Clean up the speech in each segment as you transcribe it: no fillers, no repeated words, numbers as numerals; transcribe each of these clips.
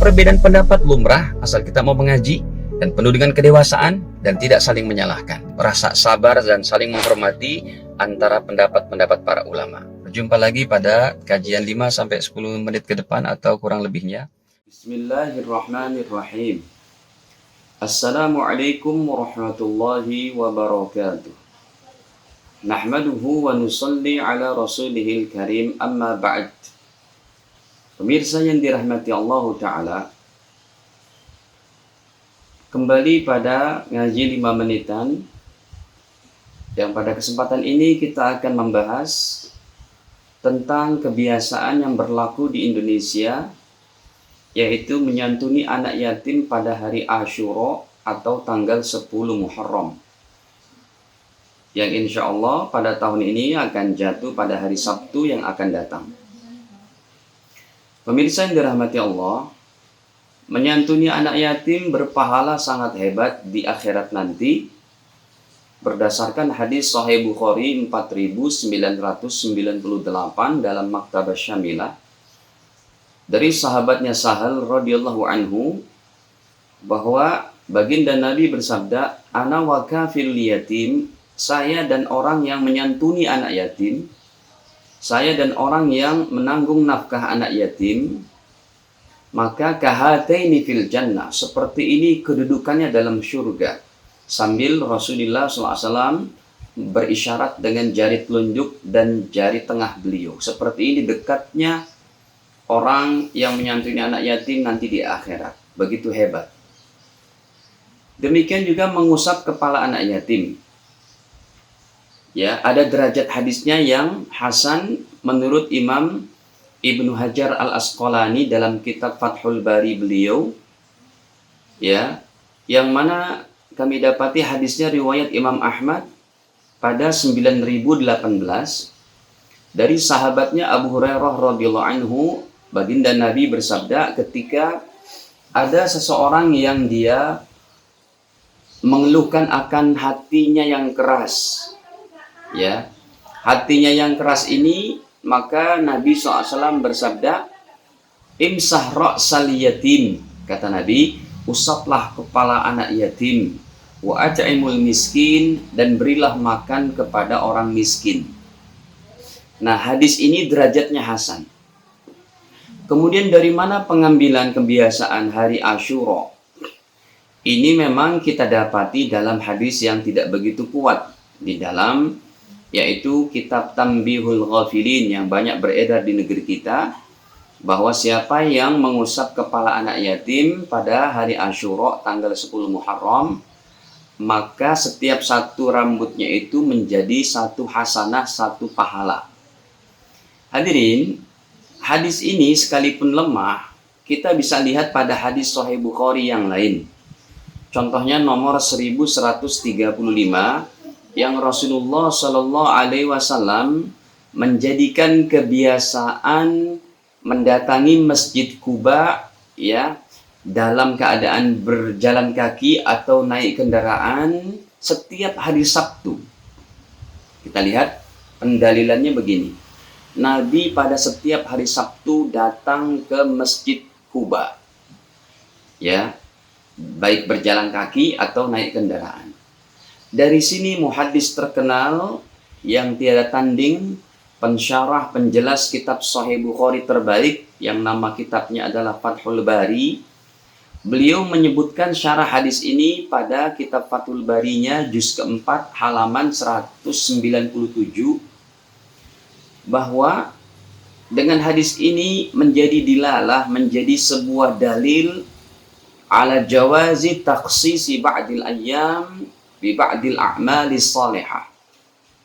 Perbedaan pendapat lumrah asal kita mau mengaji dan penuh dengan kedewasaan dan tidak saling menyalahkan. Rasa sabar dan saling menghormati antara pendapat-pendapat para ulama. Berjumpa lagi pada kajian 5-10 menit ke depan atau kurang lebihnya. Bismillahirrahmanirrahim. Assalamualaikum warahmatullahi wabarakatuh. Nahmaduhu wa nusalli ala rasulihil karim, amma ba'd. Pemirsa yang dirahmati Allah Ta'ala, kembali pada ngaji 5 menitan, yang pada kesempatan ini kita akan membahas tentang kebiasaan yang berlaku di Indonesia, yaitu menyantuni anak yatim pada hari Asyura atau tanggal 10 Muharram, yang insya Allah pada tahun ini akan jatuh pada hari Sabtu yang akan datang. Pemirsa yang dirahmati Allah, menyantuni anak yatim berpahala sangat hebat di akhirat nanti, berdasarkan hadis Sahih Bukhari 4998 dalam Maktabah Syamilah, dari sahabatnya Sahal radhiyallahu anhu, bahwa baginda Nabi bersabda, "Ana wa kafil yatim," saya dan orang yang menyantuni anak yatim, saya dan orang yang menanggung nafkah anak yatim, maka kahataini fil jannah, seperti ini kedudukannya dalam syurga. Sambil Rasulullah SAW berisyarat dengan jari telunjuk dan jari tengah beliau. Seperti ini dekatnya orang yang menyantuni anak yatim nanti di akhirat. Begitu hebat. Demikian juga mengusap kepala anak yatim. Ya, ada derajat hadisnya yang hasan menurut Imam Ibnu Hajar Al-Asqalani dalam kitab Fathul Bari beliau. Ya, yang mana kami dapati hadisnya riwayat Imam Ahmad pada 9018 dari sahabatnya Abu Hurairah radhiyallahu anhu. Baginda Nabi bersabda, ketika ada seseorang yang dia mengeluhkan akan hatinya yang keras, ya, hatinya yang keras ini, maka Nabi SAW bersabda, "Imsah ra'sal yatim," kata Nabi, usaplah kepala anak yatim, wa at'imul miskin, dan berilah makan kepada orang miskin. Nah, hadis ini derajatnya hasan. Kemudian dari mana pengambilan kebiasaan hari Asyura? Ini memang kita dapati dalam hadis yang tidak begitu kuat di dalam, yaitu kitab Tanbihul Ghafilin yang banyak beredar di negeri kita, bahwa siapa yang mengusap kepala anak yatim pada hari Asyura tanggal 10 Muharram, maka setiap satu rambutnya itu menjadi satu hasanah, satu pahala. Hadirin, hadis ini sekalipun lemah, kita bisa lihat pada hadis Sahih Bukhari yang lain. Contohnya nomor 1135, yang Rasulullah Shallallahu Alaihi Wasallam menjadikan kebiasaan mendatangi Masjid Quba, ya, dalam keadaan berjalan kaki atau naik kendaraan setiap hari Sabtu. Kita lihat pendalilannya begini. Nabi pada setiap hari Sabtu datang ke Masjid Quba, ya, baik berjalan kaki atau naik kendaraan. Dari sini muhaddis terkenal yang tiada tanding, pensyarah penjelas kitab Sahih Bukhari terbaik yang nama kitabnya adalah Fathul Bari, beliau menyebutkan syarah hadis ini pada kitab Fathul Barinya juz keempat halaman 197, bahwa dengan hadis ini menjadi dilalah, menjadi sebuah dalil ala jawazi takhsisi ba'dil ayyam bi ba'dil a'mali salihah,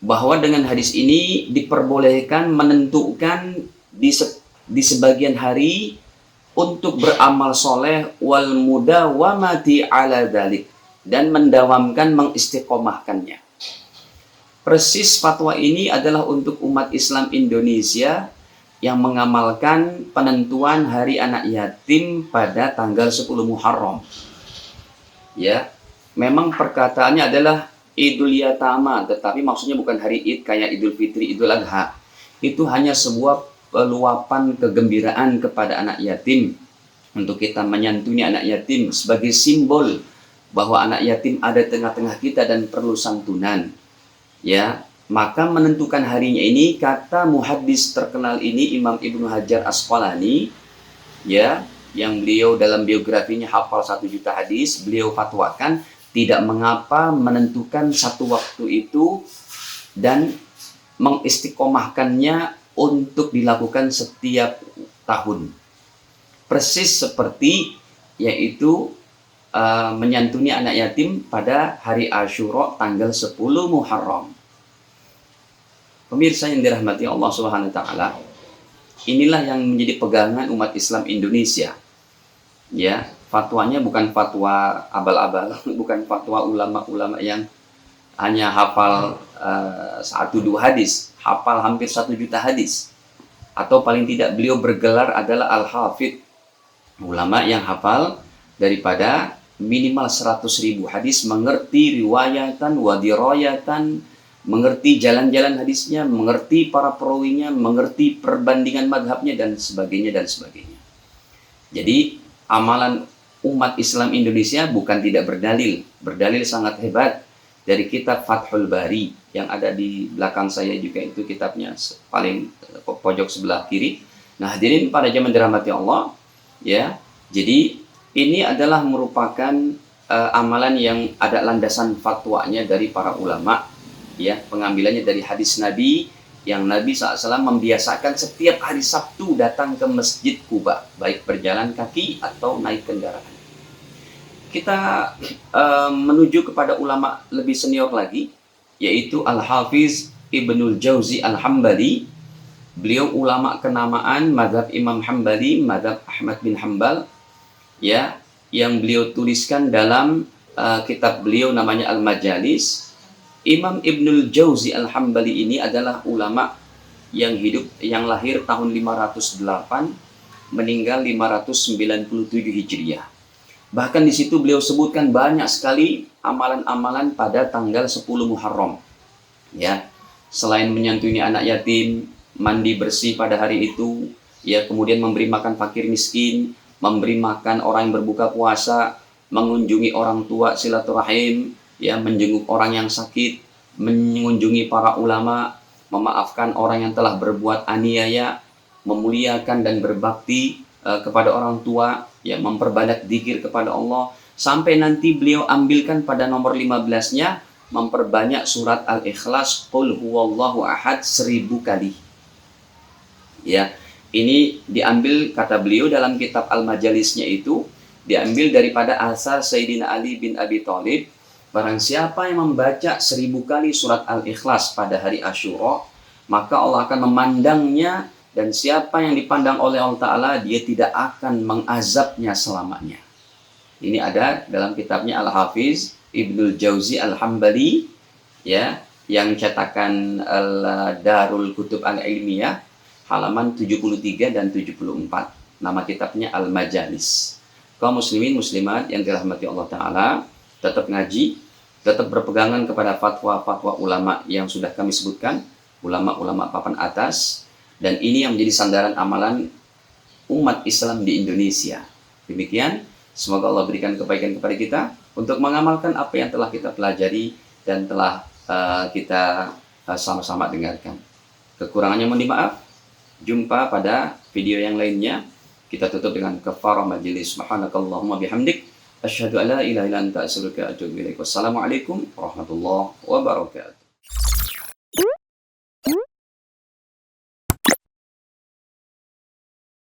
bahwa dengan hadis ini diperbolehkan menentukan di sebagian hari untuk beramal soleh wal mudawamati ala dalik, dan mendawamkan, mengistiqomahkannya. Persis fatwa ini adalah untuk umat Islam Indonesia yang mengamalkan penentuan hari anak yatim pada tanggal 10 Muharram. Ya, memang perkataannya adalah Idul Yatama, tetapi maksudnya bukan hari Id kayak Idul Fitri, Idul Adha. Itu hanya sebuah peluapan kegembiraan kepada anak yatim untuk kita menyantuni anak yatim sebagai simbol bahwa anak yatim ada tengah-tengah kita dan perlu santunan. Ya, maka menentukan harinya ini, kata muhaddis terkenal ini Imam Ibnu Hajar Asqalani, ya, yang beliau dalam biografinya hafal 1 juta hadis, beliau fatwakan tidak mengapa menentukan satu waktu itu dan mengistiqomahkannya untuk dilakukan setiap tahun. Persis seperti yaitu menyantuni anak yatim pada hari Asyura tanggal 10 Muharram. Pemirsa yang dirahmati Allah Subhanahu wa taala, inilah yang menjadi pegangan umat Islam Indonesia. Ya, fatwanya bukan fatwa abal-abal, bukan fatwa ulama-ulama yang hanya hafal 1-2 hadis, hafal hampir 1 juta hadis. Atau paling tidak beliau bergelar adalah Al-Hafidh, ulama yang hafal daripada minimal 100.000 hadis, mengerti riwayatan wa dirayatan, mengerti jalan-jalan hadisnya, mengerti para perawinya, mengerti perbandingan madhabnya, dan sebagainya dan sebagainya. Jadi amalan umat Islam Indonesia bukan tidak berdalil, berdalil sangat hebat dari kitab Fathul Bari yang ada di belakang saya juga, itu kitabnya paling pojok sebelah kiri. Nah, hadirin pada jamaah dirahmati Allah, ya. Jadi ini adalah merupakan amalan yang ada landasan fatwanya dari para ulama, ya, pengambilannya dari hadis Nabi yang Nabi SAW membiasakan setiap hari Sabtu datang ke Masjid Quba, baik berjalan kaki atau naik kendaraan. Kita menuju kepada ulama lebih senior lagi, yaitu Al-Hafiz Ibnul Jauzi Al-Hambali. Beliau ulama kenamaan madhab Imam Hambali, madhab Ahmad bin Hambal, ya, yang beliau tuliskan dalam kitab beliau namanya Al-Majalis. Imam Ibnul Jauzi Al-Hambali ini adalah ulama yang lahir tahun 508, meninggal 597 Hijriah. Bahkan di situ beliau sebutkan banyak sekali amalan-amalan pada tanggal 10 Muharram. Ya, selain menyantuni anak yatim, mandi bersih pada hari itu, ya, kemudian memberi makan fakir miskin, memberi makan orang yang berbuka puasa, mengunjungi orang tua silaturahim, ya, menjenguk orang yang sakit, mengunjungi para ulama, memaafkan orang yang telah berbuat aniaya, memuliakan dan berbakti kepada orang tua, ya, memperbanyak zikir kepada Allah, sampai nanti beliau ambilkan pada nomor 15-nya memperbanyak surat Al-Ikhlas, Qul huwallahu ahad 1000 kali. Ya, ini diambil, kata beliau dalam kitab Al-Majalisnya itu, diambil daripada asar Sayyidina Ali bin Abi Thalib. Barang siapa yang membaca 1000 kali surat Al-Ikhlas pada hari Asyura, maka Allah akan memandangnya, dan siapa yang dipandang oleh Allah Ta'ala, dia tidak akan mengazabnya selamanya. Ini ada dalam kitabnya Al-Hafiz Ibnul Jauzi Al-Hambali, ya, yang cetakan Darul Kutub Al-Ilmiyah, halaman 73 dan 74. Nama kitabnya Al-Majalis. Kaum muslimin muslimat yang dirahmati Allah Ta'ala, tetap ngaji, tetap berpegangan kepada fatwa-fatwa ulama yang sudah kami sebutkan, ulama-ulama papan atas, dan ini yang menjadi sandaran amalan umat Islam di Indonesia. Demikian, semoga Allah berikan kebaikan kepada kita untuk mengamalkan apa yang telah kita pelajari dan telah kita sama-sama dengarkan. Kekurangannya mohon dimaaf. Jumpa pada video yang lainnya. Kita tutup dengan kafarah majelis. Subhanakallahumma bihamdik, asyhadu an la ilaha illa anta, astaghfiruka wa atubu ilaik. Wassalamualaikum warahmatullahi wabarakatuh.